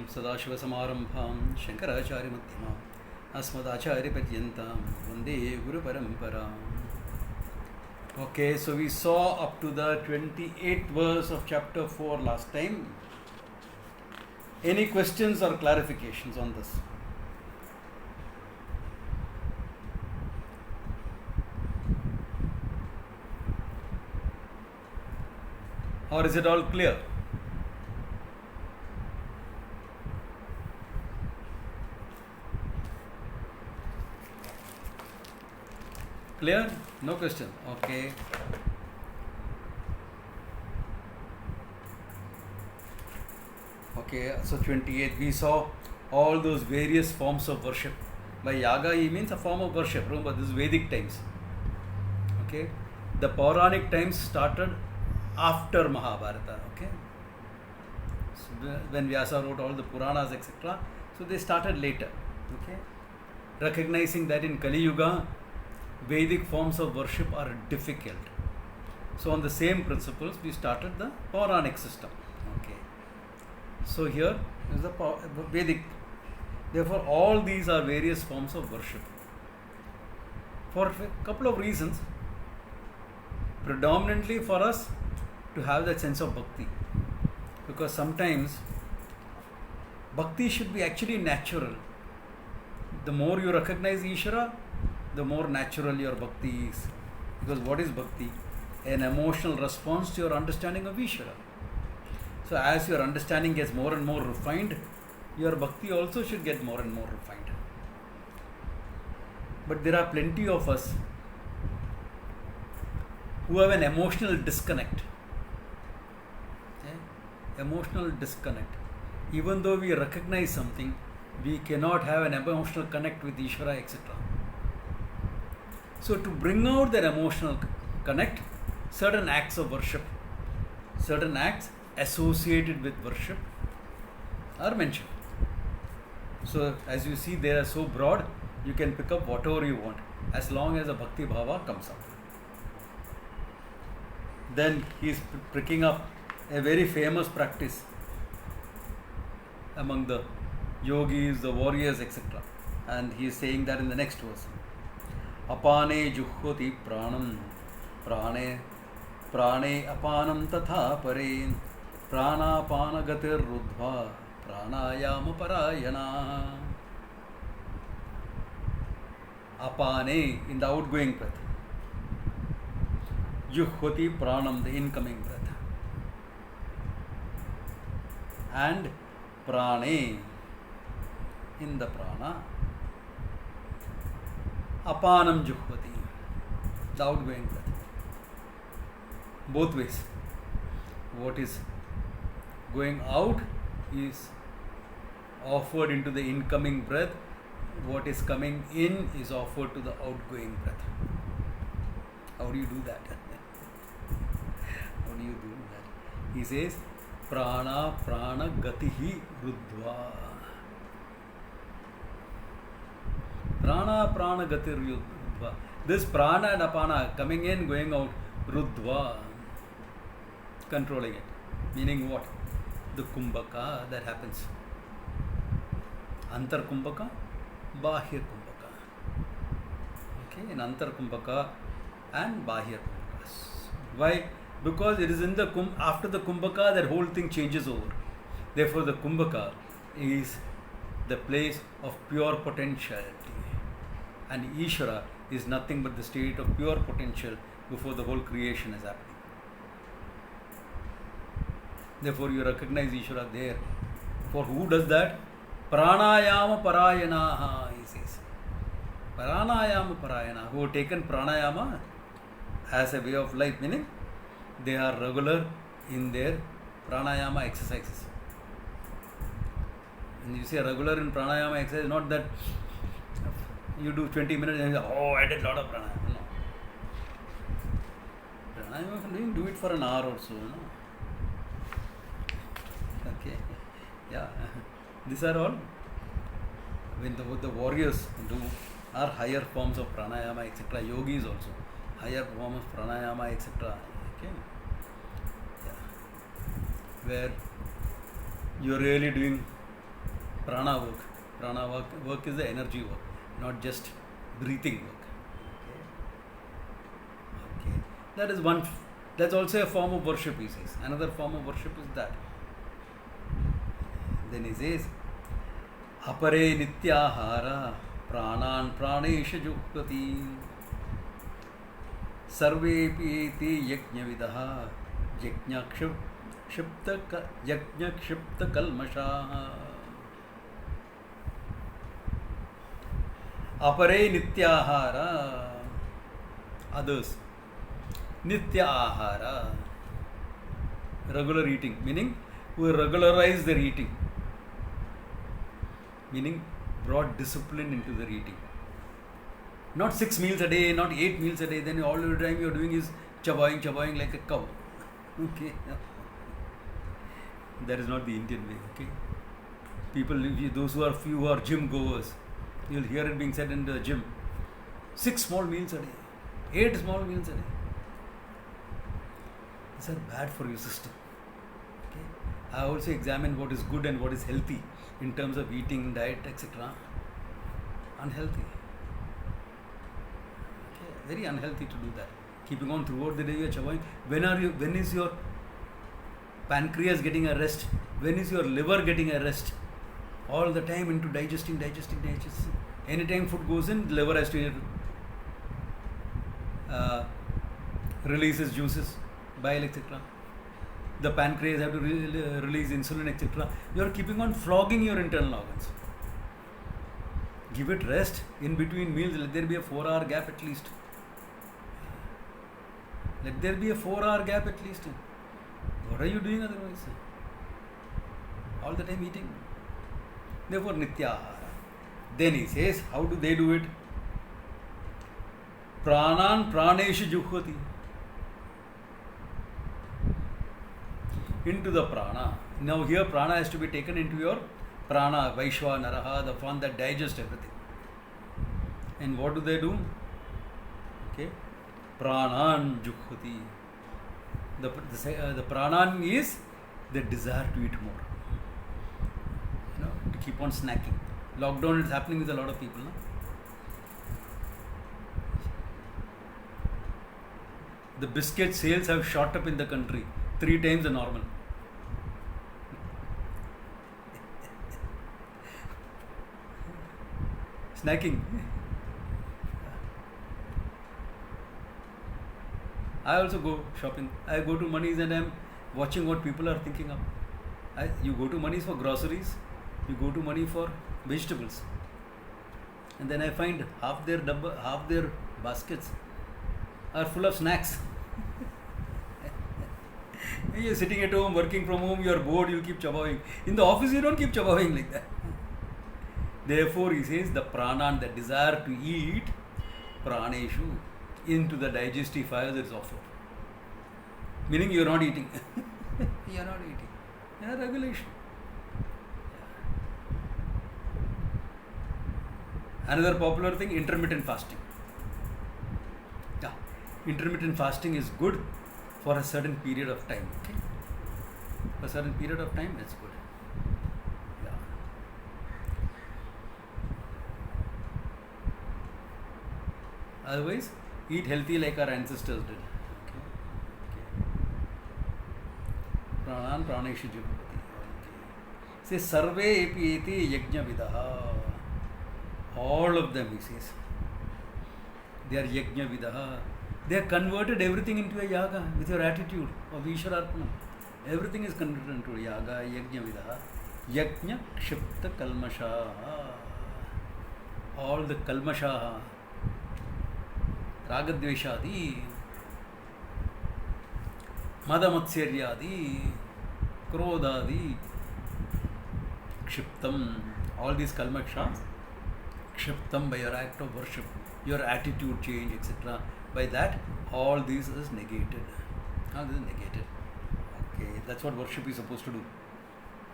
सदाशिवसमारम्भां शङ्कराचार्यमध्यमाम् अस्मदाचार्यपर्यन्तां वन्दे गुरुपरम्पराम्. Okay, so we saw up to the 28th verse of chapter 4 last time. Any questions or clarifications on this? Or is it all clear? Clear? No question. Okay. Okay, so 28, we saw all those various forms of worship. By yaga, he means a form of worship. Remember, this is Vedic times. Okay, the Puranic times started after Mahabharata. Okay, so when Vyasa wrote all the Puranas, etc., so they started later. Okay, recognizing that in Kali Yuga, Vedic forms of worship are difficult. So on the same principles, we started the Puranic system. Okay. So here is the Vedic. Therefore, all these are various forms of worship. For a couple of reasons. Predominantly for us to have that sense of bhakti. Because sometimes bhakti should be actually natural. The more you recognize Ishvara, the more natural your bhakti is. Because what is bhakti? An emotional response to your understanding of Ishvara. So as your understanding gets more and more refined, your bhakti also should get more and more refined. But there are plenty of us who have an emotional disconnect. Okay? Emotional disconnect. Even though we recognize something, we cannot have an emotional connect with Ishvara, etc. So to bring out that emotional connect, certain acts of worship, certain acts associated with worship are mentioned. So as you see, they are so broad, you can pick up whatever you want, as long as a bhakti bhava comes up. Then he is picking up a very famous practice among the yogis, the warriors, etc. And he is saying that in the next verse. Apane juhoti pranam prane apanam tatha pare pranapana gatir rudhva pranayama parayana. Apane, in the outgoing breath. Juhoti pranam, the incoming breath. And prane, in the prana. Apanam juhvati, the outgoing breath. Both ways. What is going out is offered into the incoming breath. What is coming in is offered to the outgoing breath. How do you do that? How do you do that? He says, prana gatihi ruddhva. Prana gatir ruddhva. This prana and apana coming in, going out, ruddhva, controlling it. Meaning what? The kumbhaka that happens. Antar kumbhaka, bahir kumbhaka. Okay, in antar kumbhaka and bahir kumbhaka. Why? Because it is in the after the kumbhaka that whole thing changes over. Therefore, the kumbhaka is the place of pure potentiality. And Ishvara is nothing but the state of pure potential before the whole creation is happening. Therefore, you recognize Ishvara there. For who does that? Pranayama parayanaha, he says. Pranayama parayana, who have taken pranayama as a way of life, meaning they are regular in their pranayama exercises. And you say regular in pranayama exercise, not that you do 20 minutes and you say, oh, I did a lot of pranayama. No. Pranayama, do it for an hour or so. No? Okay. Yeah. These are all when the warriors do are higher forms of pranayama, etc. Yogis also higher forms of pranayama, etc. Okay. Yeah. Where you are really doing prana work. Prana work is the energy work, not just breathing work. Okay. That is one. That's also a form of worship, he says. Another form of worship is that. Then he says, apare nityahara pranan pranesha juhvati sarvepi eti yajnavidaha yajnakshipta kalmashaha. Apare nityahara, others. Nitya ahara, regular eating, meaning we regularize their eating, meaning brought discipline into their eating. Not 6 meals a day, not 8 meals a day, then all the time you're doing is chawing like a cow. Okay. That is not the Indian way. Okay. People, those who are gym goers, you'll hear it being said in the gym. 6 small meals a day, 8 small meals a day. These are bad for your system. Okay. I also examine what is good and what is healthy in terms of eating, diet, etc. Unhealthy. Okay. Very unhealthy to do that. Keeping on throughout the day, you are chawing. When is your pancreas getting a rest? When is your liver getting a rest? All the time into digesting. Anytime food goes in, the liver has to release its juices, bile, etc. The pancreas have to release insulin, etc. You are keeping on flogging your internal organs. Give it rest in between meals. Let there be a 4-hour gap at least. Let there be a 4-hour gap at least. What are you doing otherwise? All the time eating. Therefore, nityahara. Then he says, how do they do it? Pranan praneshu juhvati. Into the prana. Now here prana has to be taken into your prana, Vaishwanaraha, the one that digests everything. And what do they do? Okay. Pranan juhvati. The pranan is the desire to eat more. You know, to keep on snacking. Lockdown is happening with a lot of people. No? The biscuit sales have shot up in the country 3 times the normal. Snacking. I also go shopping. I go to Mani's and I'm watching what people are thinking of. You go to Mani's for groceries, you go to Mani for vegetables. And then I find half their baskets are full of snacks. You're sitting at home, working from home, you're bored, you keep chawing. In the office, you don't keep chawing like that. Therefore, he says the prana, the desire to eat, praneshu, into the digestive fire is offered. Meaning you're not eating. You're not eating. Yeah, regulation. Another popular thing, intermittent fasting. Yeah, intermittent fasting is good for a certain period of time. Okay, for a certain period of time, that's good. Yeah. Otherwise, eat healthy like our ancestors did. Okay. Pranan praneshu juhvati. Say sarve epi yajna vidaha. All of them, he says, they are yajna vidaha. They have converted everything into a yaga with your attitude of Ishwararpana. Everything is converted into a yaga, yajna vidaha. Yajna kshipta kalmashaha. All the kalmashaha. Ragadveshadi. Madamatsyaryadi. Krodadi. Kshiptam. All these kalmashas. Kshiptam by your act of worship, your attitude change, etc. By that, all this is negated. All this is negated. Okay, that's what worship is supposed to do.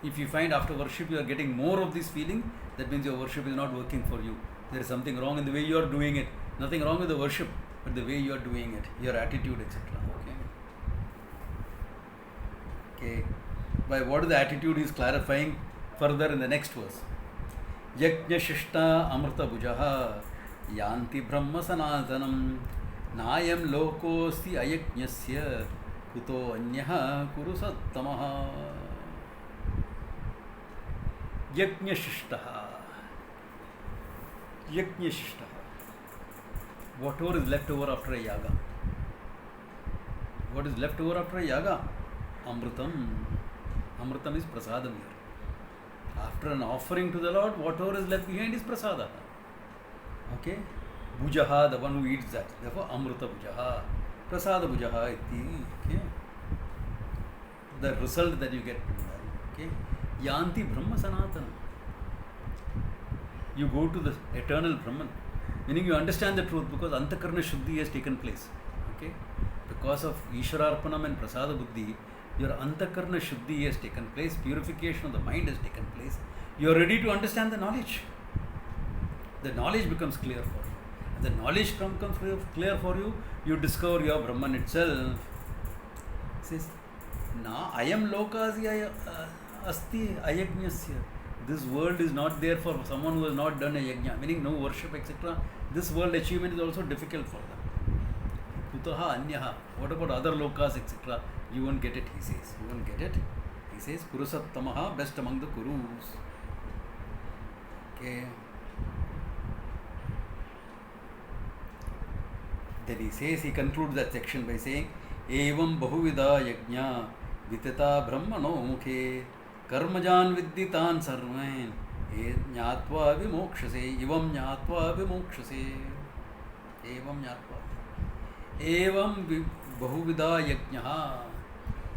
If you find after worship you are getting more of this feeling, that means your worship is not working for you. There is something wrong in the way you are doing it. Nothing wrong with the worship, but the way you are doing it, your attitude, etc. Okay. By what is the attitude he is clarifying further in the next verse. यज्ञशिष्टा अमृतभुजः यान्ति ब्रह्म सनातनं नायं लोकोऽस्ति अयज्ञस्य कुतो अन्यः कुरु सत्तमः. यज्ञशिष्टः. Yajnashishta. Whatever is left over after a yaga. What is left over after a yaga? Amritam. Amritam is prasadam here. After an offering to the Lord, whatever is left behind is prasada. Okay? Bhujaha, the one who eats that. Therefore, Amrita Bhujaha. Prasada Bhujaha iti. Okay? The result that you get from that. Okay? Yanti Brahma Sanatana. You go to the eternal Brahman, meaning you understand the truth because Antakarna Shuddhi has taken place. Okay? Because of Ishwararpanam and Prasada Buddhi, your Antakarna Shuddhi has taken place, purification of the mind has taken place. You are ready to understand the knowledge. The knowledge becomes clear for you. And the knowledge becomes clear for you, you discover your Brahman itself. It says, Na ayam lokasya asti ayajnasya. This world is not there for someone who has not done a yajna, meaning no worship, etc. This world achievement is also difficult for them. Kutaha anyaha. What about other lokas, etc.? You won't get it, he says. You won't get it. He says, Kurusattamaha, best among the Kurus. Okay. Then he says, he concludes that section by saying, Evam bahuvida yajna vitata brahmano mukhe कर्मजान विद्दितान सर्वेन ज्ञात्वा विमोक्षसे इवं ज्ञात्वा विमोक्षसे एवं ज्ञात्वा एवं बहुविधा यज्ञः.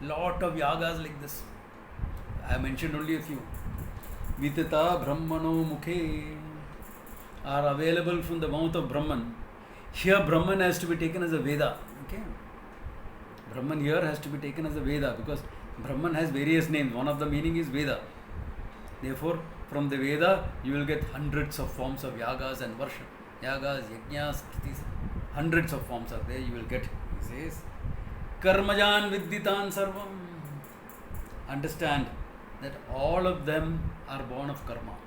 Lot of yagas like this. I mentioned only a few. Vitata brahmano mukhe are available from the mouth of Brahman. Here Brahman has to be taken as a Veda. Okay? Brahman here has to be taken as a Veda because Brahman has various names. One of the meaning is Veda. Therefore, from the Veda, you will get hundreds of forms of yagas and worship. Yagas, yajnas, hundreds of forms are there. You will get, he says, Karmajan vidditan sarvam. Understand that all of them are born of karma.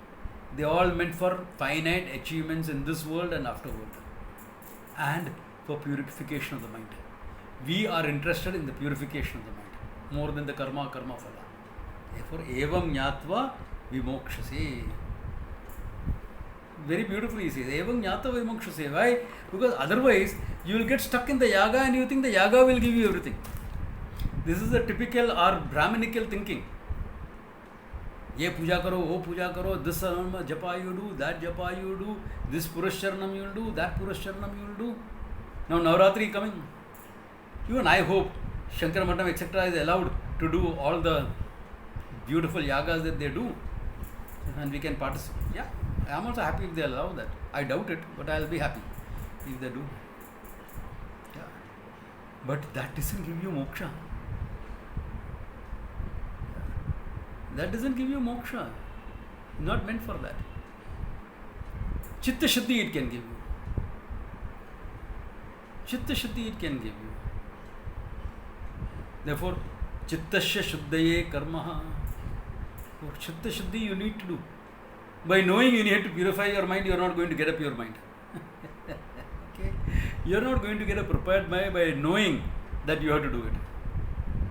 They all meant for finite achievements in this world and afterward. And for purification of the mind. We are interested in the purification of the mind. More than the karma phala. Therefore, evam jnatva vimokshase. Very beautifully he says, evam jnatva vimokshase. Why? Because otherwise, you will get stuck in the yaga and you think the yaga will give you everything. This is the typical or Brahminical thinking. Ye puja karo, oh puja karo, this japa you do, that japa you do, this Purusharanam you will do, that Purusharanam you will do. Now Navratri coming. Even I hope Shankara Matam, etc. is allowed to do all the beautiful yagas that they do. And we can participate. Yeah, I am also happy if they allow that. I doubt it, but I will be happy if they do. Yeah. But that doesn't give you moksha. That doesn't give you moksha. Not meant for that. Chitta Shuddhi it can give you. Chitta Shuddhi it can give you. Therefore, Chittasya Shuddhaye Karmaha. For Chitta Shuddhi you need to do. By knowing you need to purify your mind, you are not going to get a pure mind. Okay? You are not going to get a prepared mind by knowing that you have to do it.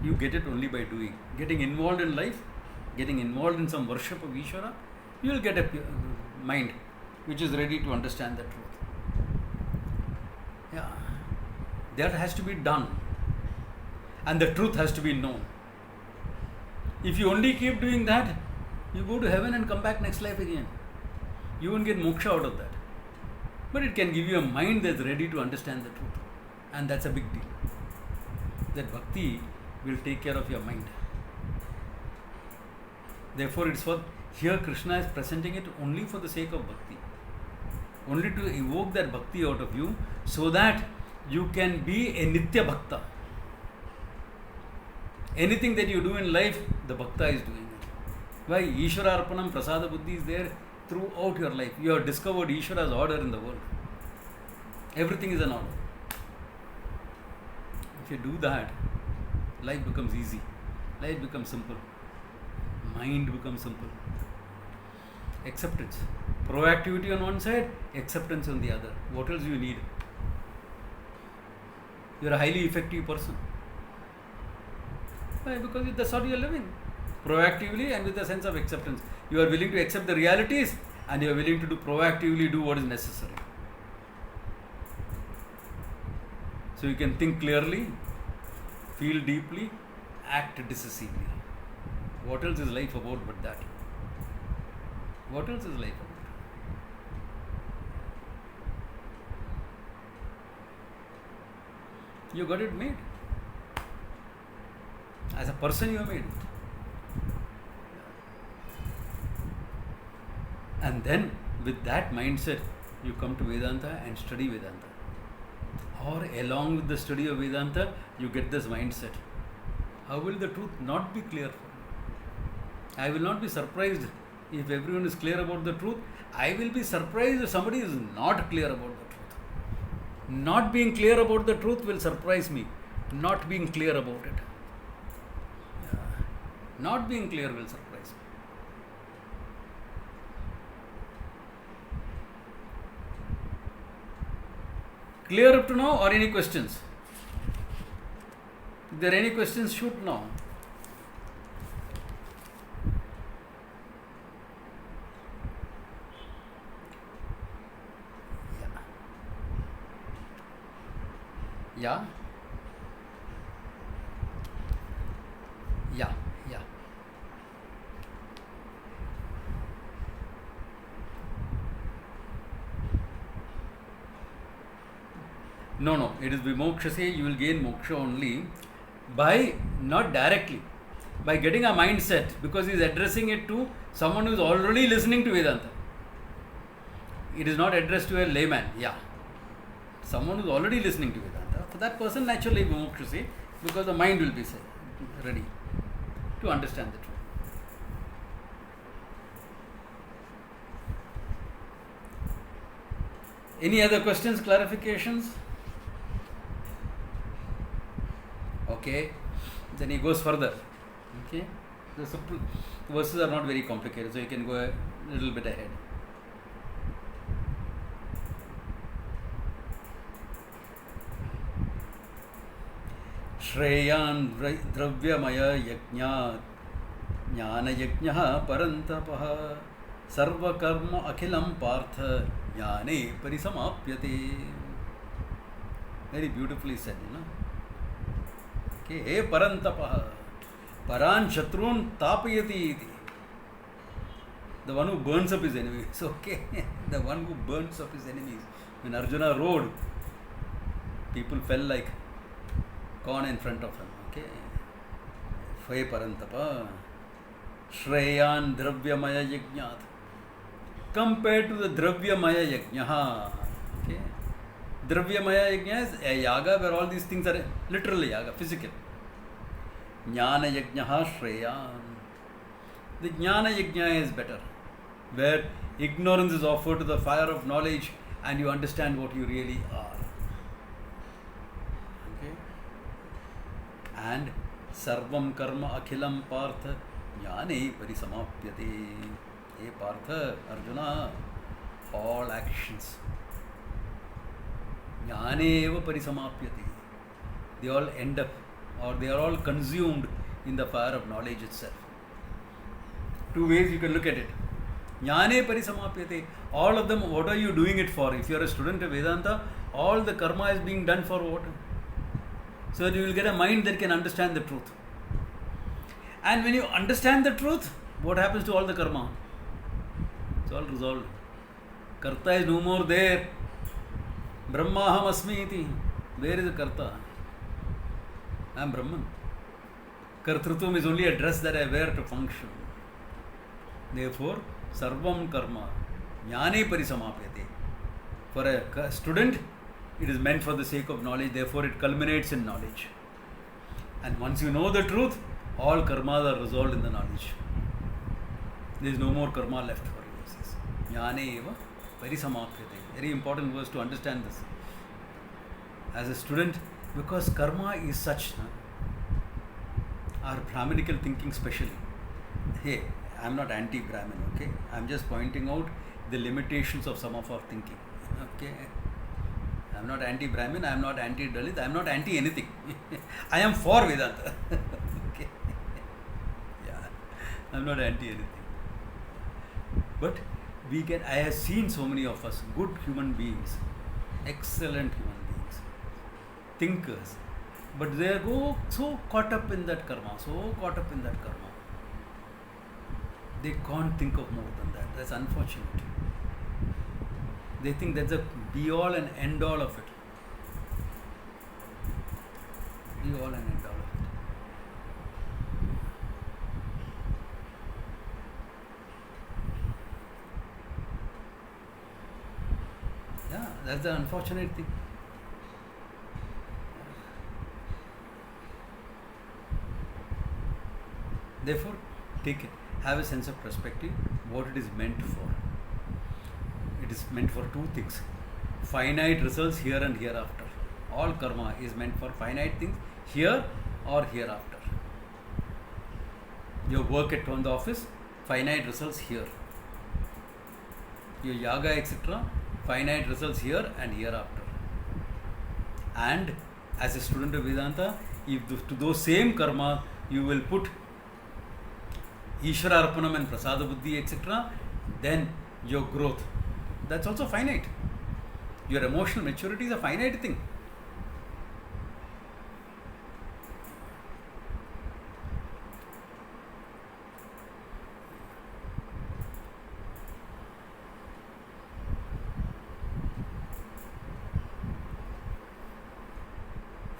You get it only by doing. Getting involved in life, getting involved in some worship of Ishvara, you will get a mind which is ready to understand the truth. Yeah. That has to be done. And the truth has to be known. If you only keep doing that, you go to heaven and come back next life again. You won't get moksha out of that. But it can give you a mind that's ready to understand the truth. And that's a big deal. That bhakti will take care of your mind. Therefore, it's for here Krishna is presenting it only for the sake of bhakti. Only to evoke that bhakti out of you so that you can be a nitya bhakta. Anything that you do in life, the bhakta is doing it. Why? Ishvara Arpanam Prasada Buddhi is there throughout your life. You have discovered Ishvara's order in the world. Everything is an order. If you do that, life becomes easy. Life becomes simple. Mind becomes simple. Acceptance. Proactivity on one side, acceptance on the other. What else you need? You're a highly effective person. Why? Because that's how you're living. Proactively and with a sense of acceptance. You are willing to accept the realities and you are willing to proactively do what is necessary. So you can think clearly, feel deeply, act decisively. What else is life about but that? What else is life about? You got it made. As a person you are made. And then with that mindset you come to Vedanta and study Vedanta. Or along with the study of Vedanta you get this mindset. How will the truth not be clear for you? I will not be surprised if everyone is clear about the truth. I will be surprised if somebody is not clear about the truth. Not being clear about the truth will surprise me. Not being clear about it. Not being clear will surprise me. Clear up to now or any questions? If there are any questions, shoot now. Yeah? Yeah. No, it is vimokshase, you will gain moksha only by, not directly, by getting a mindset, because he is addressing it to someone who is already listening to Vedanta. It is not addressed to a layman, someone who is already listening to Vedanta. For that person, naturally vimokshase, because the mind will be ready to understand the truth. Any other questions, clarifications? Okay, then he goes further. Okay, the verses are not very complicated, so you can go a little bit ahead. Shreyan dravyamaya yajñāt jnana yajñah parantapah sarva karma akhilam partha jnane parisamapyate. Very beautifully said, Okay, he parantapah paran shatrun tapayati. The one who burns up his enemies. Okay, the one who burns up his enemies. When Arjuna rode, people fell like corn in front of him. Okay, he parantapah shreyan dravyamaya yajñāt. Compared to the dravyamaya yajñah. Okay, dravyamaya yajña is a yaga where all these things are literally yaga, physical. Jnana yajñah shreyan. The jnana yajña is better, where ignorance is offered to the fire of knowledge and you understand what you really are. Okay? And sarvam karma akhilam partha jnane parisamapyate. Hey Partha, Arjuna, all actions jnane eva parisamapyate. They all end up, or they are all consumed in the fire of knowledge itself. Two ways you can look at it. Jnane parisamapyate. All of them, what are you doing it for? If you are a student of Vedanta, all the karma is being done for what? So that you will get a mind that can understand the truth. And when you understand the truth, what happens to all the karma? It's all resolved. Karta is no more there. Brahmaham asmi iti. Where is the karta? I am Brahman. Kartrutvam is only a dress that I wear to function. Therefore, sarvam karma jnane parisamapyate. For a student, it is meant for the sake of knowledge, therefore it culminates in knowledge. And once you know the truth, all karmas are resolved in the knowledge. There is no more karma left for you. Jnane eva parisamapyate. Very important verse to understand this. As a student, because karma is such, our Brahminical thinking specially. Hey, I am not anti-Brahmin, okay? I am just pointing out the limitations of some of our thinking. Okay, I am not anti-Brahmin, I am not anti-Dalit, I am not anti-anything. I am for Vedanta. Okay, yeah, I am not anti-anything. But I have seen so many of us, good human beings, excellent human beings, thinkers, but they go so caught up in that karma, they can't think of more than that. That's unfortunate. They think that's the be all and end all of it. Be all and end all of it. Yeah, that's the unfortunate thing. Therefore, take it. Have a sense of perspective, what it is meant for. It is meant for two things. Finite results here and hereafter. All karma is meant for finite things here or hereafter. Your work on the office, finite results here. Your yaga, etc., finite results here and hereafter. And as a student of Vedanta, if to those same karma you will put Ishvara Arpanam and Prasada Buddhi, etc., then your growth, that's also finite. Your emotional maturity is a finite thing.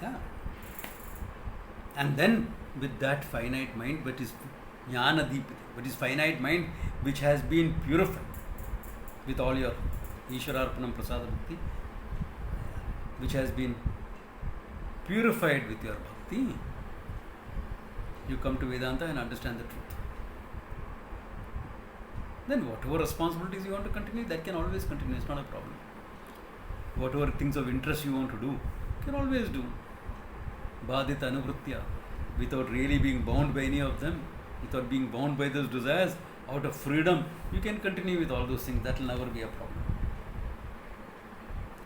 Yeah. And then with that finite mind, but is Jnana Deepati, but is finite mind which has been purified with all your Ishwararpanam Prasada Bhakti, which has been purified with your bhakti, you come to Vedanta and understand the truth. Then whatever responsibilities you want to continue, that can always continue, it's not a problem. Whatever things of interest you want to do, you can always do. Bhadita Anuvritya, without really being bound by any of them, without being bound by those desires, out of freedom, you can continue with all those things. That will never be a problem.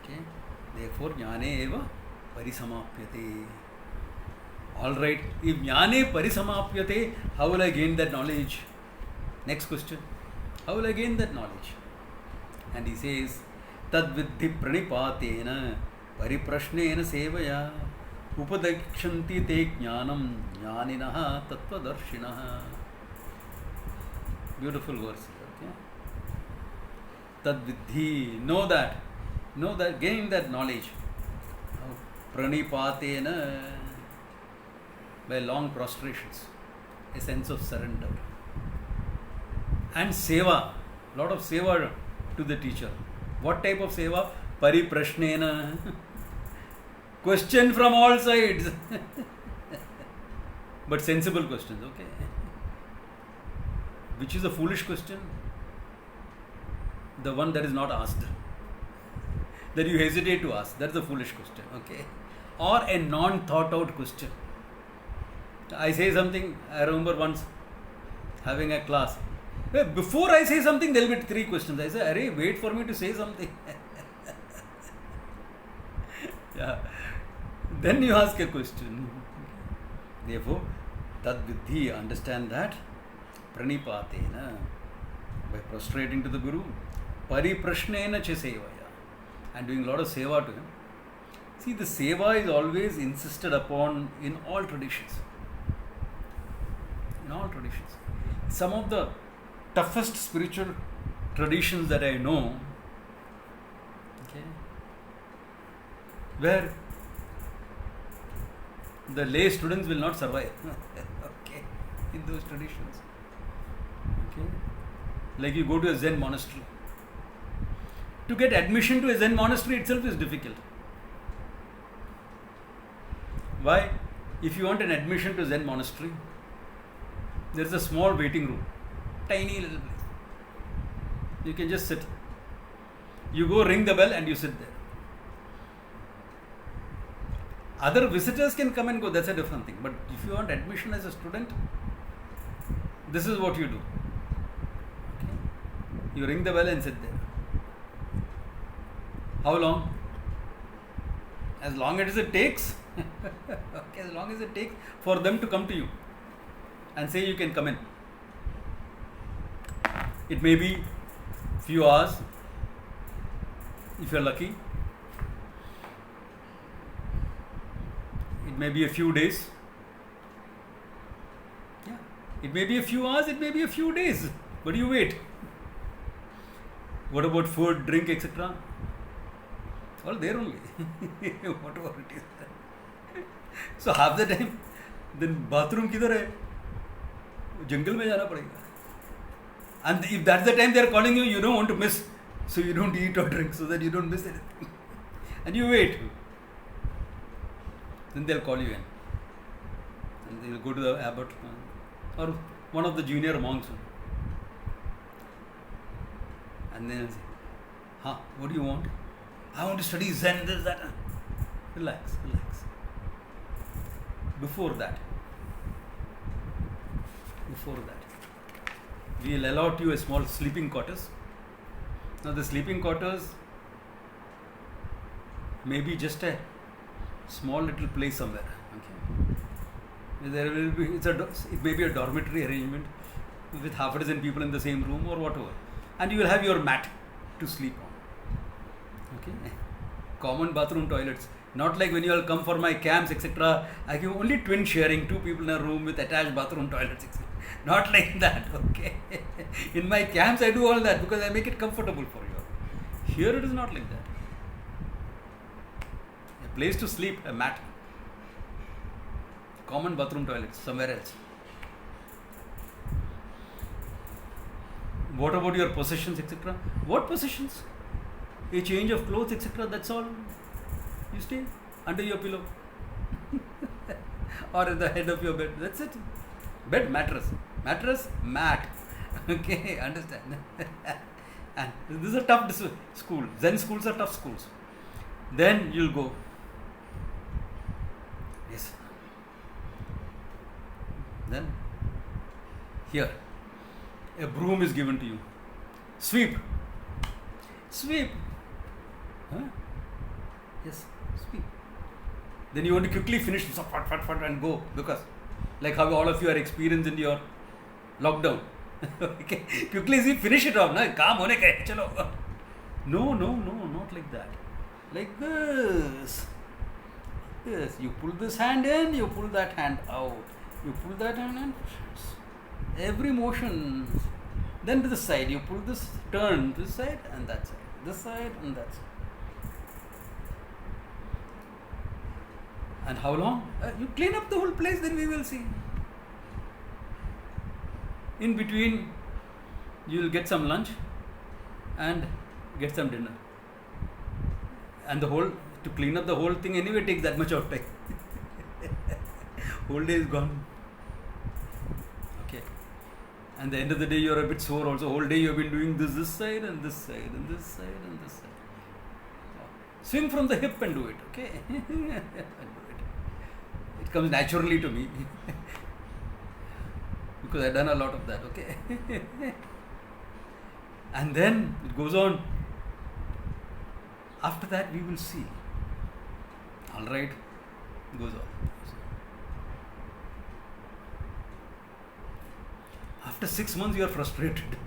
Okay? Therefore, jnane eva parisamapyate. Alright, if jnane parisamapyate, how will I gain that knowledge? Next question. How will I gain that knowledge? And he says, tad viddhi pranipatena pariprashnena sevaya upadakshanti te jnanam jnaninaha tattvadarshinaha. Beautiful verse. Okay? Tad viddhi, know that, gain that knowledge. Pranipatena, by long prostrations, a sense of surrender. And seva, lot of seva to the teacher. What type of seva? Pariprashnena. Question from all sides. But sensible questions, okay? Which is a foolish question? The one that is not asked. That you hesitate to ask. That's a foolish question, okay? Or a non-thought out question. I say something, I remember once having a class. Before I say something, there will be 3 questions. I say, Arey, wait for me to say something. Yeah. Then you ask a question. Therefore, tad viddhi, understand that. Pranipatena, by prostrating to the Guru. Pariprashnena cha sevaya, and doing a lot of seva to him. See, the seva is always insisted upon in all traditions. In all traditions. Some of the toughest spiritual traditions that I know, okay, where the lay students will not survive. Okay, in those traditions. Okay, like you go to a Zen monastery. To get admission to a Zen monastery itself is difficult. Why? If you want an admission to a Zen monastery, there is a small waiting room, tiny little place. You can just sit. You go ring the bell and you sit there. Other visitors can come and go, that's a different thing. But if you want admission as a student, this is what you do. Okay? You ring the bell and sit there. How long? As long as it takes. Okay, as long as it takes for them to come to you and say you can come in. It may be few hours if you're lucky. It may be a few days. Yeah. It may be a few hours, it may be a few days. But you wait. What about food, drink, etc.? All there only. Whatever it is. So half the time, then bathroom किधर है? जंगल में जाना पड़ेगा. And if that's the time they are calling you, you don't want to miss. So you don't eat or drink so that you don't miss anything. And you wait. Then they'll call you in. And they'll go to the abbot or one of the junior monks. And then they'll say, what do you want? I want to study Zen, this, that. Relax. Before that, we will allot you a small sleeping quarters. Now the sleeping quarters may be just a small little place somewhere. Okay. There will be it may be a dormitory arrangement with half a dozen people in the same room or whatever, and you will have your mat to sleep on. Okay. Common bathroom toilets. Not like when you all come for my camps, etc. I give only twin sharing, 2 people in a room with attached bathroom toilets, etc. Not like that, okay? In my camps, I do all that because I make it comfortable for you. Here it is not like that. A place to sleep, a mat. Common bathroom toilets, somewhere else. What about your possessions, etc.? What possessions? A change of clothes, etc. That's all. You stay under your pillow or at the head of your bed. That's it. Bed, mattress, mat. Okay, understand? And this is a tough school. Zen schools are tough schools. Then you'll go. Yes. Then here, a broom is given to you. Sweep. Huh? Yes. Sweep. Then you want to quickly finish and go, because like how all of you are experienced in your lockdown. Okay. Quickly finish it off. Na? Kaam hone ka hai, chalo. No, not like that. Like this. Yes, you pull this hand in, you pull that hand out. You pull that hand in. Every motion. Then to the side, you pull this, turn this side and that side. This side and that side. And how long? You clean up the whole place, then we will see. In between, you will get some lunch and get some dinner. And to clean up the whole thing anyway takes that much of time. Whole day is gone. Okay. And the end of the day, you are a bit sore also. Whole day you have been doing this side and this side and this side and this side. Swing from the hip and do it. Okay. It comes naturally to me because I've done a lot of that, okay? And then it goes on. After that, we will see. All right, goes on. After 6 months, you are frustrated.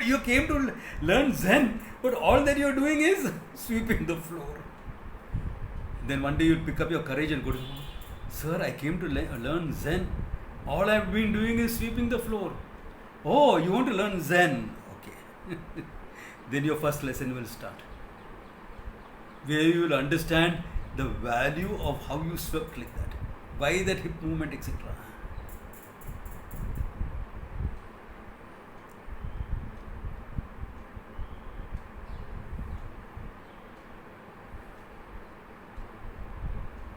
You came to learn Zen, but all that you are doing is sweeping the floor. Then one day you'll pick up your courage and go to, sir, I came to learn Zen. All I've been doing is sweeping the floor. Oh, you want to learn Zen? Okay. Then your first lesson will start, where you will understand the value of how you swept like that, why that hip movement, etc.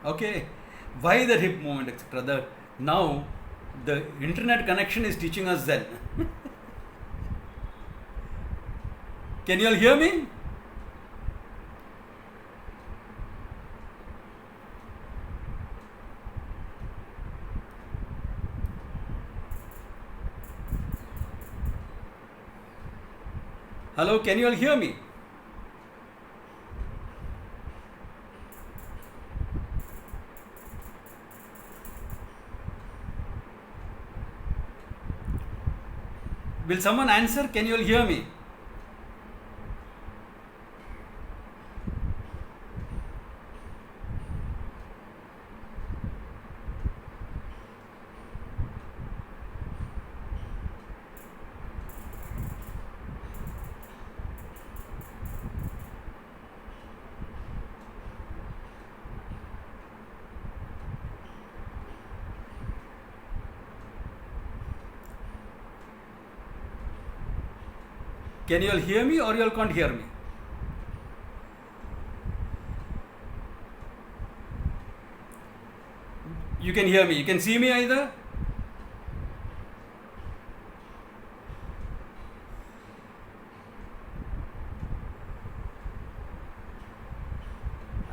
Okay, why the hip movement, etc. Now, the internet connection is teaching us Zen. Can you all hear me? Hello, can you all hear me? Will someone answer? Can you all hear me? Can you all hear me or you all can't hear me? You can hear me. You can see me either?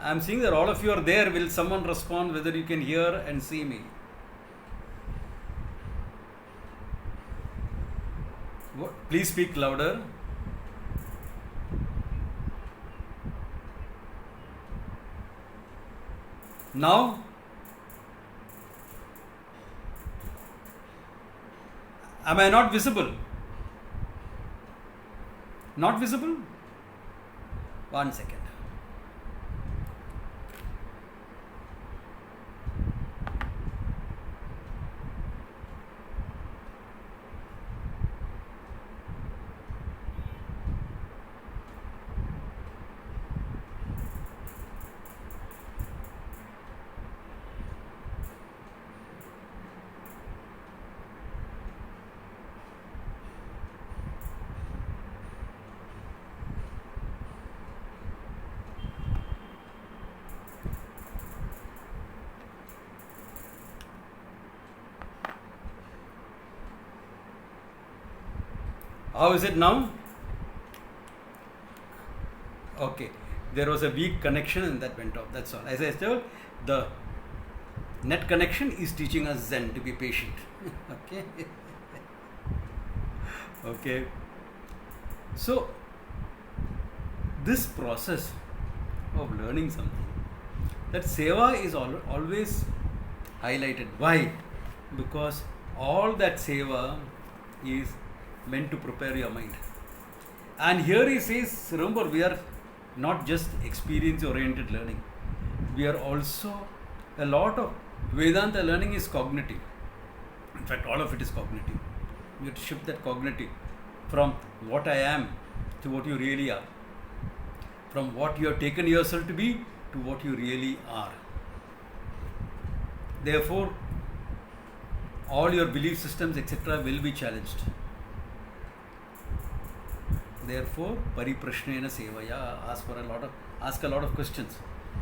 I'm seeing that all of you are there. Will someone respond whether you can hear and see me? Please speak louder. Now? Am I not visible? Not visible? 1 second. How is it now? Okay. There was a weak connection and that went off. That's all. As I told, the net connection is teaching us Zen, to be patient. Okay. Okay. So, this process of learning something, that seva is always highlighted. Why? Because all that seva is meant to prepare your mind. And here he says, remember, we are not just experience oriented learning. We are also, a lot of Vedanta learning is cognitive. In fact, all of it is cognitive. You have to shift that cognitive from what I am to what you really are. From what you have taken yourself to be to what you really are. Therefore, all your belief systems, etc., will be challenged. Therefore, pariprashnena sevaya, ask a lot of questions,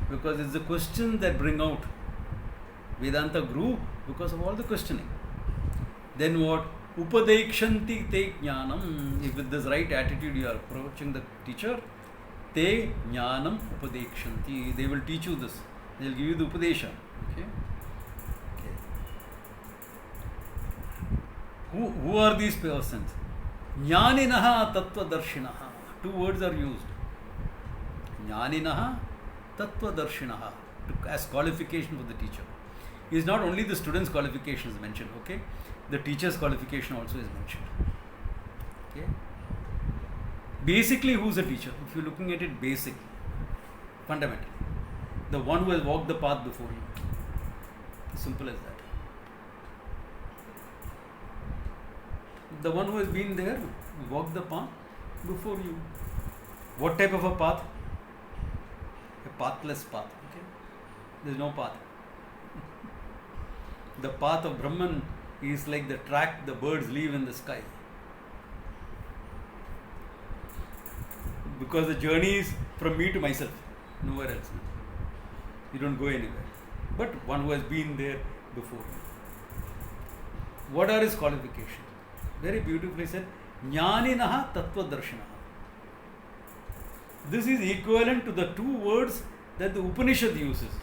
because it's the questions that bring out. Vedanta grew because of all the questioning. Then what? Upadekshanti te jnanam. If with this right attitude you are approaching the teacher, te jnanam upadekshanti. They will teach you this. They will give you the upadesha. Okay. Who are these persons? Jnaninaha tattvadarshinaha. 2 words are used. Jnaninaha tattvadarshinaha, as qualification for the teacher. It is not only the student's qualification is mentioned, okay? The teacher's qualification also is mentioned. Okay? Basically, who is a teacher? If you're looking at it basic, fundamentally, the one who has walked the path before you. Simple as that. The one who has been there, walked the path before you. What type of a path? A pathless path. Okay? There is no path. The path of Brahman is like the track the birds leave in the sky. Because the journey is from me to myself, nowhere else. You don't go anywhere. But one who has been there before you. What are his qualifications? Very beautifully said, Jnaninaha tattvadarshinaha. This is equivalent to the 2 words that the Upanishad uses.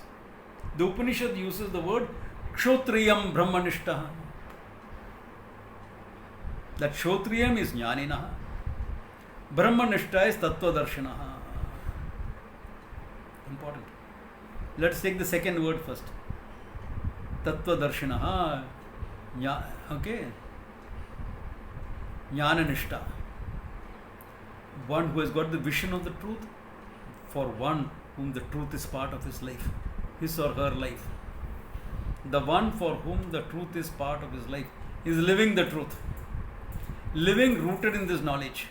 The Upanishad uses the word Kshotriyam Brahmanishtaha. That Kshotriyam is Jnaninaha. Brahmanishta is Tattvadarshinaha. Important. Let's take the second word first. Tattvadarshinaha. Okay. Jnana Nishta. One who has got the vision of the truth, for one whom the truth is part of his life, his or her life. The one for whom the truth is part of his life is living the truth, living rooted in this knowledge.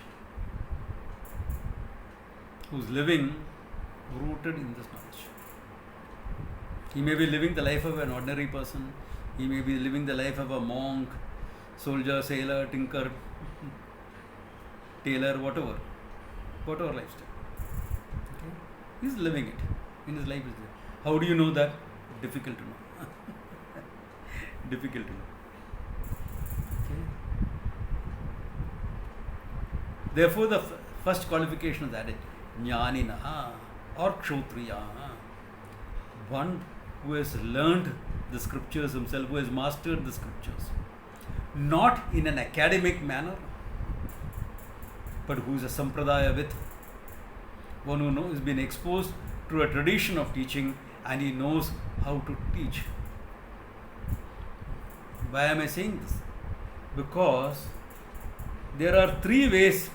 Who's living rooted in this knowledge. He may be living the life of an ordinary person, he may be living the life of a monk, soldier, sailor, tinker, tailor, whatever lifestyle. Okay? He's living it. In his life is there. How do you know that? Difficult to know. Difficult to know. Okay? Therefore, the first qualification is added. Jnaninaha or Kshotriyaha. One who has learned the scriptures himself, who has mastered the scriptures. Not in an academic manner, but who is a sampradaya-vid. One who has been exposed to a tradition of teaching and he knows how to teach. Why am I saying this? Because there are three ways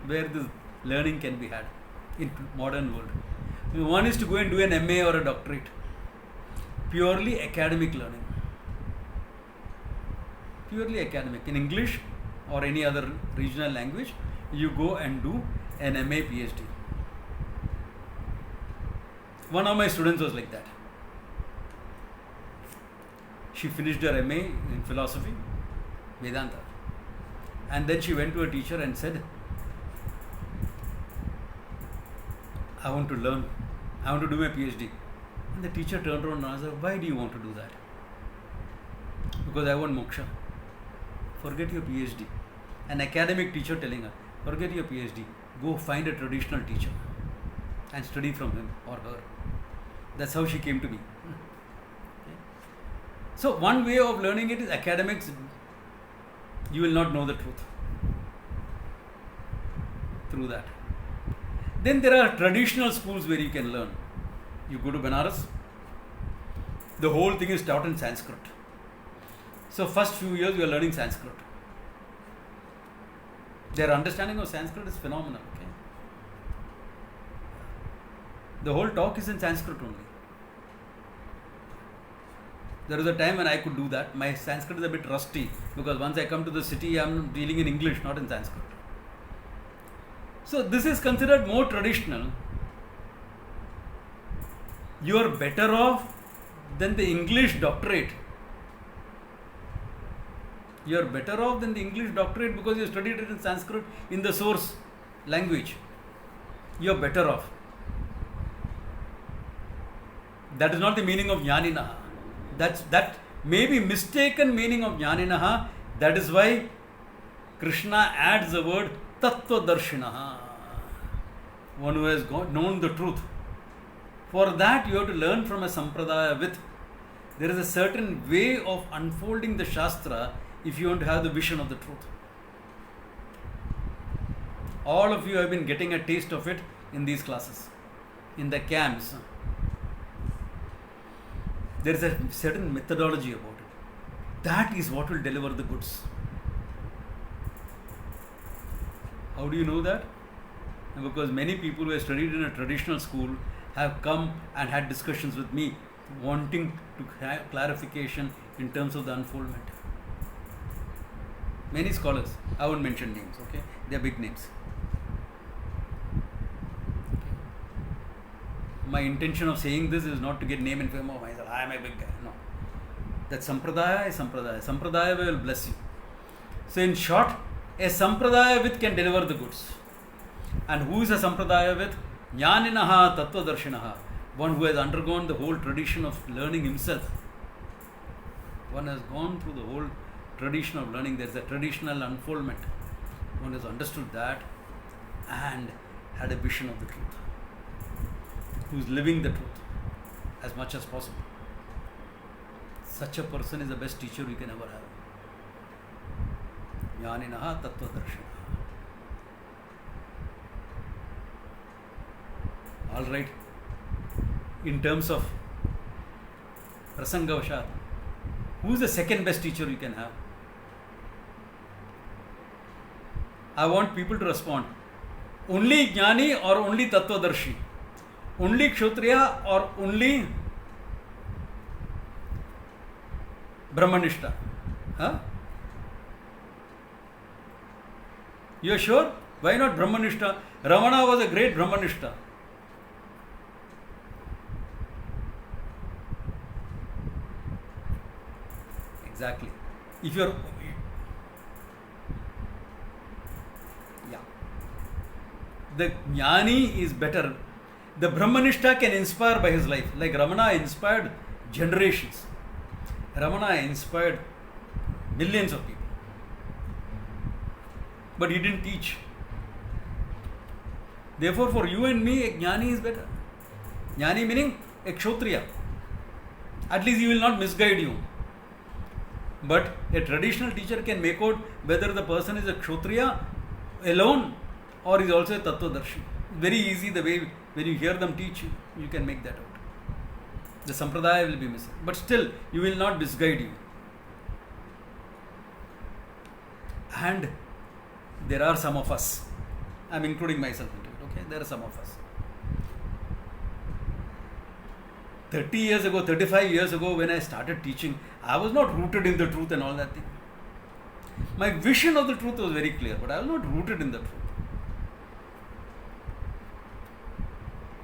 where this learning can be had in modern world. One is to go and do an MA or a doctorate. Purely academic learning. Purely academic. In English or any other regional language, you go and do an MA PhD. One of my students was like that. She finished her MA in philosophy, Vedanta. And then she went to a teacher and said, I want to learn. I want to do my PhD. And the teacher turned around and asked her, why do you want to do that? Because I want moksha. Forget your PhD. An academic teacher telling her, forget your PhD. Go find a traditional teacher and study from him or her. That's how she came to me. Okay. So one way of learning it is academics. You will not know the truth through that. Then there are traditional schools where you can learn. You go to Banaras, the whole thing is taught in Sanskrit. So first few years you are learning Sanskrit. Their understanding of Sanskrit is phenomenal. Okay? The whole talk is in Sanskrit only. There was a time when I could do that. My Sanskrit is a bit rusty because once I come to the city, I am dealing in English, not in Sanskrit. So this is considered more traditional. You are better off than the English doctorate. You are better off than the English doctorate because you studied it in Sanskrit in the source language. You are better off. That is not the meaning of Jnaninaha. That may be mistaken meaning of Jnaninaha. That is why Krishna adds the word Tattvadarshinaha. One who has known the truth. For that you have to learn from a sampradaya-vid. There is a certain way of unfolding the Shastra if you want to have the vision of the truth. All of you have been getting a taste of it in these classes, in the camps. There is a certain methodology about it. That is what will deliver the goods. How do you know that? Because many people who have studied in a traditional school have come and had discussions with me wanting to have clarification in terms of the unfoldment. Many scholars, I won't mention names, okay? They are big names. My intention of saying this is not to get name and fame of myself. I am a big guy. No. That sampradaya is sampradaya. Sampradaya will bless you. So in short, a sampradaya-vid can deliver the goods. And who is a sampradaya-vid? Jnaninaha tattvadarshinaha. One who has undergone the whole tradition of learning himself. One has gone through the whole tradition of learning. There is a traditional unfoldment. One has understood that and had a vision of the truth. Who is living the truth as much as possible. Such a person is the best teacher we can ever have. Jnaninaha tattvadarshinaha. All right. In terms of Prasangavashat, who is the second best teacher you can have? I want people to respond. Only Jnani or only Tattvadarshi? Only Kshatriya or only Brahmanishta? Huh? You are sure? Why not Brahmanishta? Ramana was a great Brahmanishta. Exactly. If you are, yeah, the Jnani is better. The Brahmanishta can inspire by his life. Like Ramana inspired generations. Ramana inspired millions of people. But he didn't teach. Therefore, for you and me, a Jnani is better. Jnani meaning a Kshotriya. At least he will not misguide you. But a traditional teacher can make out whether the person is a Kshotriya alone or is also a Tattvadarshi. Very easy the way when you hear them teach, you can make that out. The Sampradaya will be missing. But still, you will not misguide you. And there are some of us, I am including myself into it, okay? There are some of us. 30 years ago, 35 years ago, when I started teaching, I was not rooted in the truth and all that thing. My vision of the truth was very clear, but I was not rooted in the truth.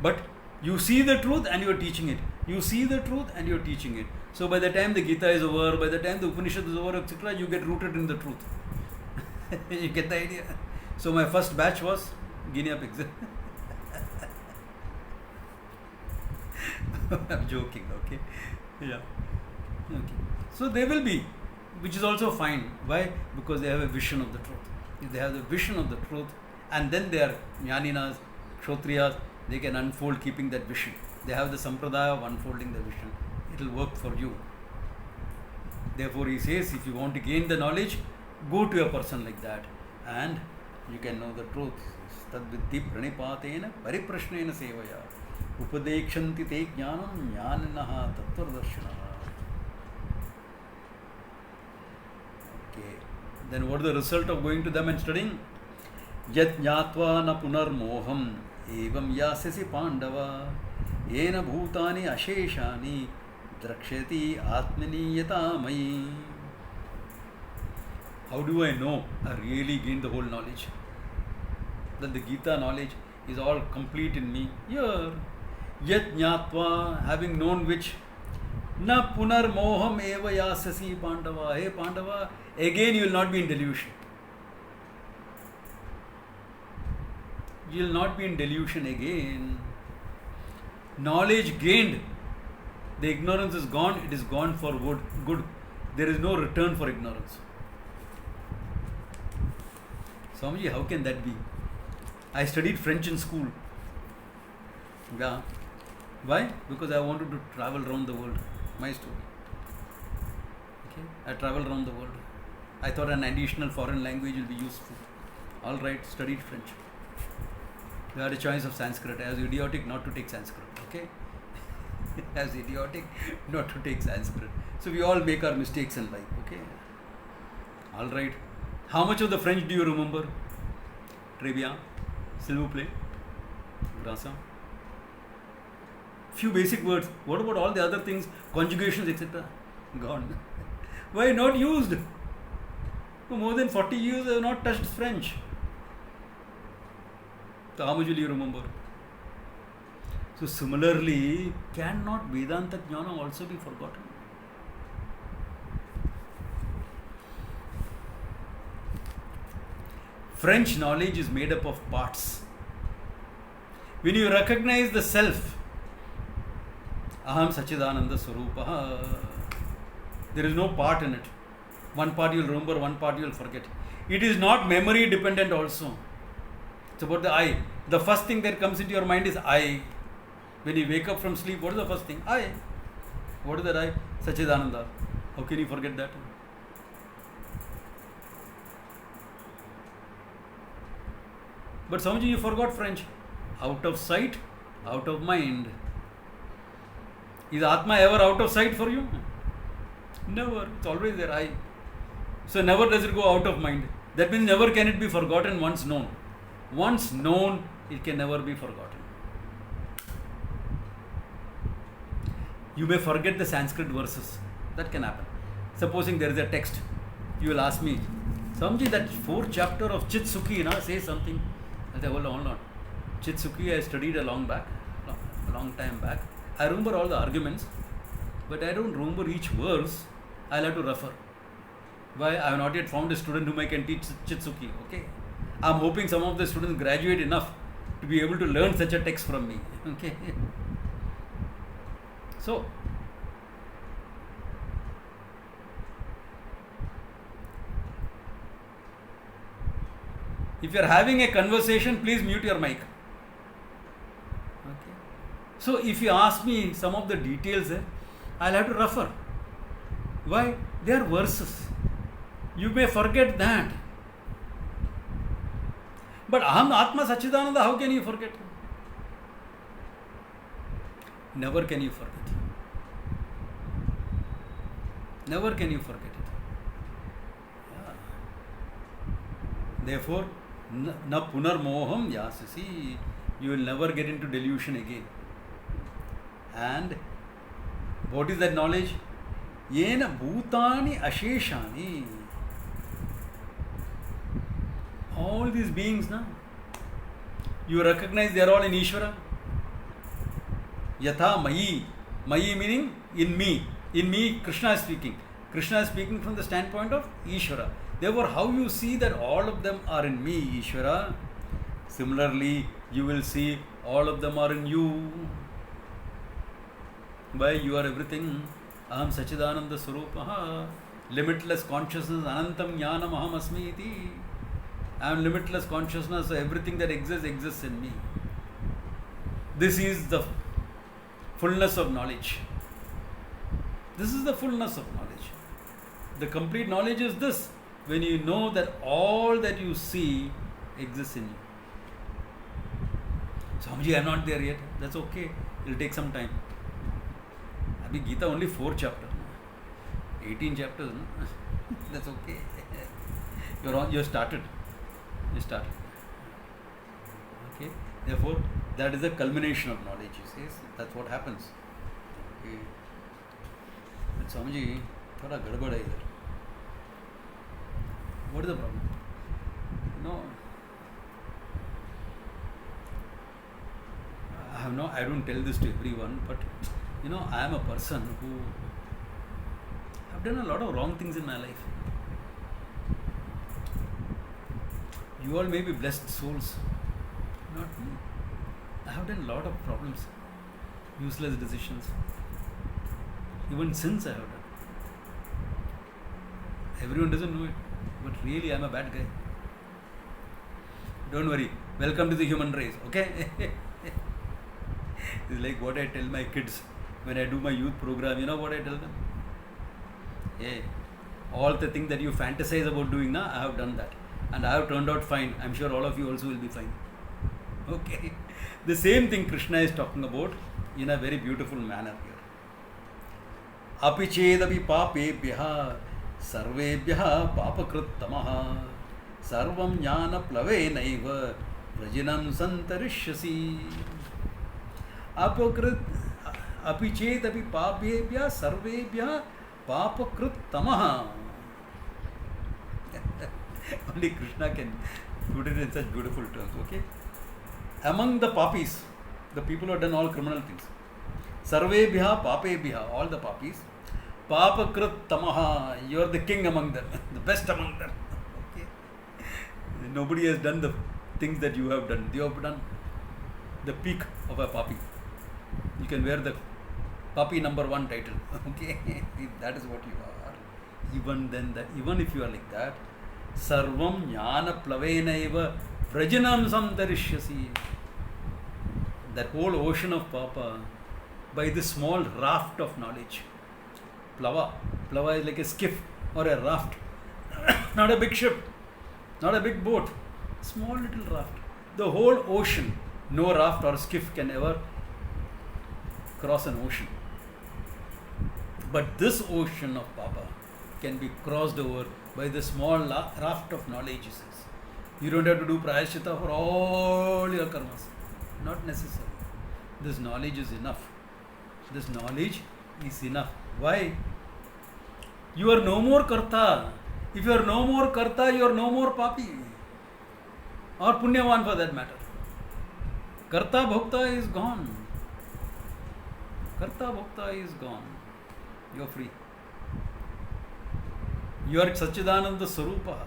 But you see the truth and you are teaching it. You see the truth and you are teaching it. So by the time the Gita is over, by the time the Upanishad is over, etc., you get rooted in the truth. You get the idea? So my first batch was guinea pigs. I'm joking, okay? Yeah. Okay. So they will be, which is also fine. Why? Because they have a vision of the truth. If they have the vision of the truth, and then they are Jnaninas, Kshotriyas, they can unfold keeping that vision. They have the Sampradaya of unfolding the vision. It will work for you. Therefore, he says, if you want to gain the knowledge, go to a person like that, and you can know the truth. Tadviddhi pranipatena pariprashnena sevaya upadekshanti te jnanam jnaninaha tattvardarshinaha. Okay. Then what is the result of going to them and studying? Yat jnatva na punar moham evam yasyasi pandava yena bhutani asheshani drakshati atmani yatamai. How do I know I really gained the whole knowledge? That the Gita knowledge is all complete in me. Here, yat jnatva, having known which, na punar moham eva yasyasi Pandava. Hey Pandava, again you will not be in delusion. You will not be in delusion again. Knowledge gained, the ignorance is gone, it is gone for good. There is no return for ignorance. Swamiji, how can that be? I studied French in school. Yeah. Why? Because I wanted to travel around the world. My story. Okay. I traveled around the world. I thought an additional foreign language will be useful. All right, studied French. You had a choice of Sanskrit. I was idiotic not to take Sanskrit. Okay. I was idiotic not to take Sanskrit. So we all make our mistakes in life. Okay. All right. How much of the French do you remember? Très bien. S'il vous plaît. Grâce. Few basic words. What about all the other things? Conjugations, etc. Gone. Why not used? For more than 40 years I have not touched French. So how much will you remember? So similarly, cannot Vedanta Jnana also be forgotten? French knowledge is made up of parts. When you recognize the self, Aham Sachidananda Swarupaha, there is no part in it. One part you will remember, one part you will forget. It is not memory dependent also. It's about the I. The first thing that comes into your mind is I. When you wake up from sleep, what is the first thing? I. What is that I? Sachidananda. How can you forget that? But Swamiji, you forgot French. Out of sight, out of mind. Is Atma ever out of sight for you? Never. It's always there. I. So never does it go out of mind. That means never can it be forgotten once known. Once known, it can never be forgotten. You may forget the Sanskrit verses. That can happen. Supposing there is a text, you will ask me, Swamiji, that 4th chapter of Chit Sukhi says something. I say, hold on. Chit Sukhi I studied a long time back. I remember all the arguments, but I don't remember each verse. I'll have to refer. Why? I have not yet found a student whom I can teach Chit Sukhi. Okay? I'm hoping some of the students graduate enough to be able to learn such a text from me. Okay? So, if you are having a conversation, please mute your mic. Okay. So, if you ask me some of the details, I'll have to refer. Why? They are verses. You may forget that. But Aham Atma Sachidananda, how can you forget? Never can you forget. Never can you forget it. Yeah. Therefore, na punar moham yasasi. You will never get into delusion again. And what is that knowledge? Yena bhutani asheshani. All these beings, you recognize they are all in Ishvara. Yatha Mayi. Mayi meaning in me. In me, Krishna is speaking. Krishna is speaking from the standpoint of Ishvara. Therefore, how you see that all of them are in me, Ishvara, similarly, you will see all of them are in you. Why? You are everything. Aham Sachidananda Swarupaha. Limitless consciousness. Anantam Jnanam Aham Asmi iti. I am limitless consciousness, so everything that exists in me. This is the fullness of knowledge. This is the fullness of knowledge. The complete knowledge is this, when you know that all that you see exists in you. Swamiji, I am not there yet. That's okay. It will take some time. Abhi Gita only 4 chapters. 18 chapters. That's okay. You started. You started. Okay. Therefore, that is the culmination of knowledge. You see, that's what happens. Okay. But Swamiji, thoda gadbad hai idhar. What is the problem? I don't tell this to everyone, but I am a person who have done a lot of wrong things in my life. You all may be blessed souls, not me. I have done a lot of problems, useless decisions, even sins I have done. Everyone doesn't know it, but really I am a bad guy. Don't worry, welcome to the human race, okay? It's like what I tell my kids when I do my youth program. You know what I tell them? Hey, all the things that you fantasize about doing, I have done that. And I have turned out fine. I'm sure all of you also will be fine. Okay. The same thing Krishna is talking about in a very beautiful manner here. Api chedapi papebhyaha sarvebhyaha papakrittamaha sarvam jnana plavenaiva prajinam santarishyasi. Api chedapi papebhyaha sarvebhyaha papakrittamaha. Only Krishna can put it in such beautiful terms, okay? Among the papis, the people who have done all criminal things, sarvebhya papebhya, all the papis, papakrit tamaha, you are the king among them, the best among them, okay? Nobody has done the things that you have done. You have done the peak of a papi. You can wear the papi number 1 title, okay? That is what you are. Even if you are like that, Sarvam jnana plavenaiva prajanam santarishyasi. That whole ocean of Papa, by this small raft of knowledge. Plava is like a skiff or a raft. Not a big ship, not a big boat, small little raft. The whole ocean, no raft or skiff can ever cross an ocean. But this ocean of Papa can be crossed over by the small raft of knowledge, he says. You don't have to do prayaschitta for all your karmas. Not necessary. This knowledge is enough. This knowledge is enough. Why? You are no more karta. If you are no more karta, you are no more papi. Or punyavan for that matter. Karta bhokta is gone. Karta bhokta is gone. You are free. You are Sachidananda Sarupa.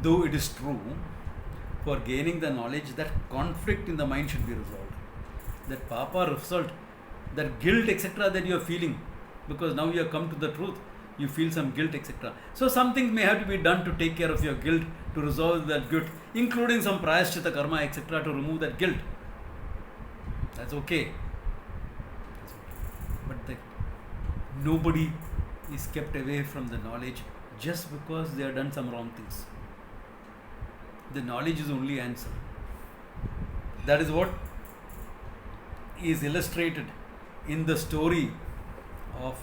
Though it is true, for gaining the knowledge, that conflict in the mind should be resolved. That papa result, that guilt, etc., that you are feeling, because now you have come to the truth, you feel some guilt, etc. So some things may have to be done to take care of your guilt, to resolve that guilt, including some prayaschitta karma, etc., to remove that guilt. That's okay. But nobody is kept away from the knowledge just because they have done some wrong things. The knowledge is only answer. That is what is illustrated in the story of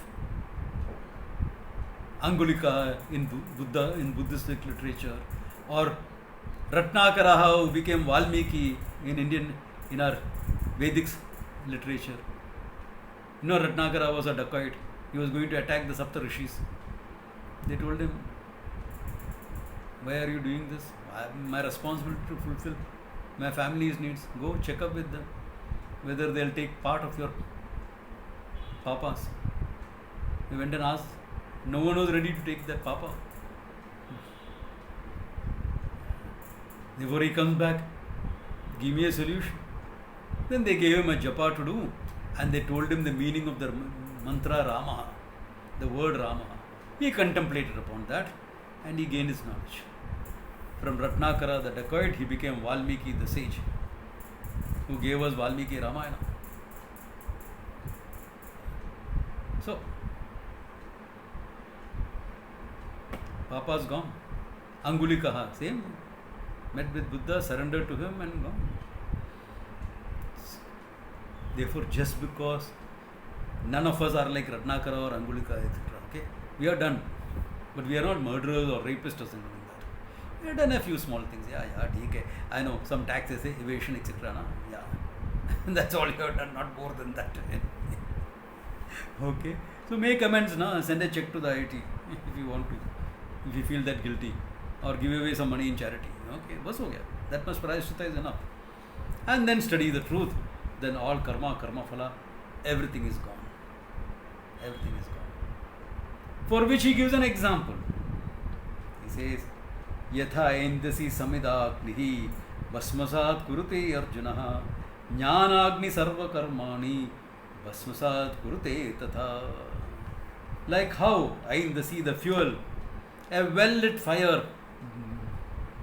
Angulika in Buddha, in Buddhistic literature, or Ratnakaraha, who became Valmiki in our Vedic literature. You know, Ratnakara was a dacoit. He was going to attack the Sapta Rishis. They told him, why are you doing this? My responsibility to fulfill my family's needs. Go check up with them whether they'll take part of your papas. He went and asked. No one was ready to take that papa. Therefore he comes back, give me a solution. Then they gave him a japa to do, and they told him the meaning of the mantra Rama, the word Rama. He contemplated upon that and he gained his knowledge. From Ratnakara, the dacoit, he became Valmiki, the sage, who gave us Valmiki Ramayana. So, Papa's gone. Angulikaha, same. Met with Buddha, surrendered to him and gone. Therefore, just because none of us are like Ratnakara or Angulika, etc., okay, we are done. But we are not murderers or rapists or something like that. We have done a few small things. Yeah, okay. I know, some taxes, evasion, etc. Na? Yeah. That's all you have done, not more than that. Okay. So make amends, na? Send a check to the IIT if you want to. If you feel that guilty. Or give away some money in charity. Okay, bas ho gaya. That much prayaschitta is enough. And then study the truth. Then all karma phala, everything is gone. Everything is gone. For which he gives an example. He says, Yatha endasi samidagnihi basmasat kurute arjunaha jnanagni sarva karmani basmasat kurute tatha. Like how Aindasi, the fuel, a well-lit fire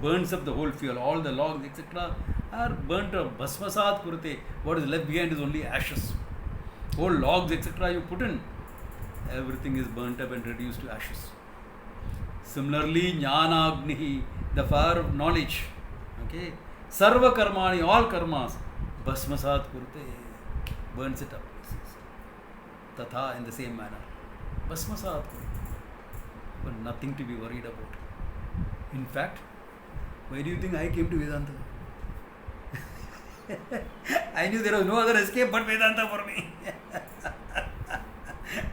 burns up the whole fuel, all the logs, etc., are burnt up. Basmasat kurute. What is left behind is only ashes. Whole logs, etc., you put in, everything is burnt up and reduced to ashes. Similarly, Jnanagnihi, the fire of knowledge, okay, Sarva Karmani, all karmas, Basmasat kurute, burns it up. Tatha, in the same manner. Basmasat kurute. But nothing to be worried about. In fact, why do you think I came to Vedanta? I knew there was no other escape but Vedanta for me.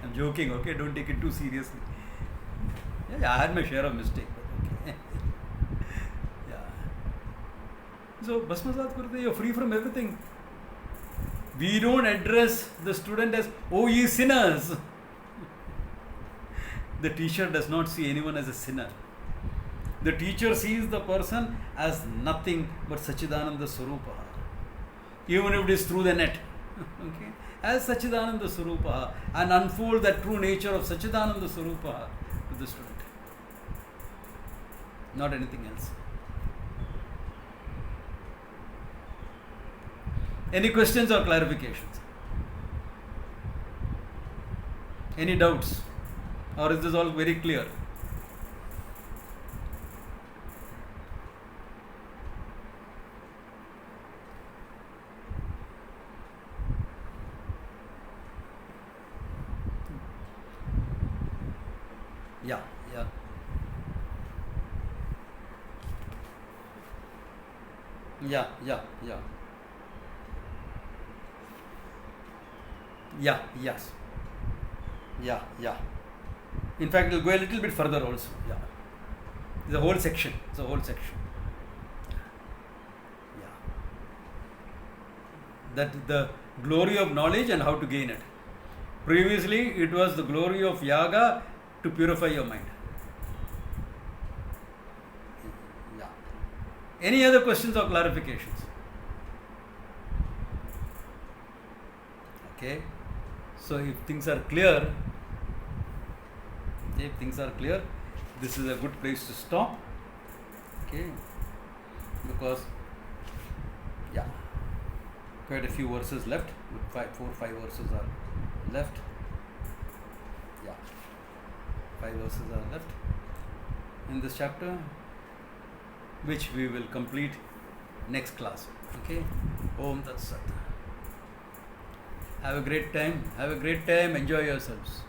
I'm joking, okay? Don't take it too seriously. Yeah, I had my share of mistakes, but okay. Yeah. So, Basmasat Kurte, you're free from everything. We don't address the student as, oh, ye sinners. The teacher does not see anyone as a sinner. The teacher sees the person as nothing but Sachidananda Sarupa. Even if it is through the net. Okay? As Sachidananda Sarupa, and unfold that true nature of Sachidananda Sarupa to the student. Not anything else. Any questions or clarifications? Any doubts? Or is this all very clear? Yeah, yeah. Yeah, yeah, yeah. Yeah, yes. Yeah, yeah. In fact, it'll go a little bit further also. Yeah. The whole section. It's a whole section. Yeah. That the glory of knowledge and how to gain it. Previously, it was the glory of yaga to purify your mind. Yeah. Any other questions or clarifications? Okay. So if things are clear, this is a good place to stop. Okay. Because yeah, quite a few verses left. 4-5 verses are left. Yeah, 5 verses are left in this chapter, which we will complete next class. Okay. Om Tat Sat. Have a great time. Enjoy yourselves.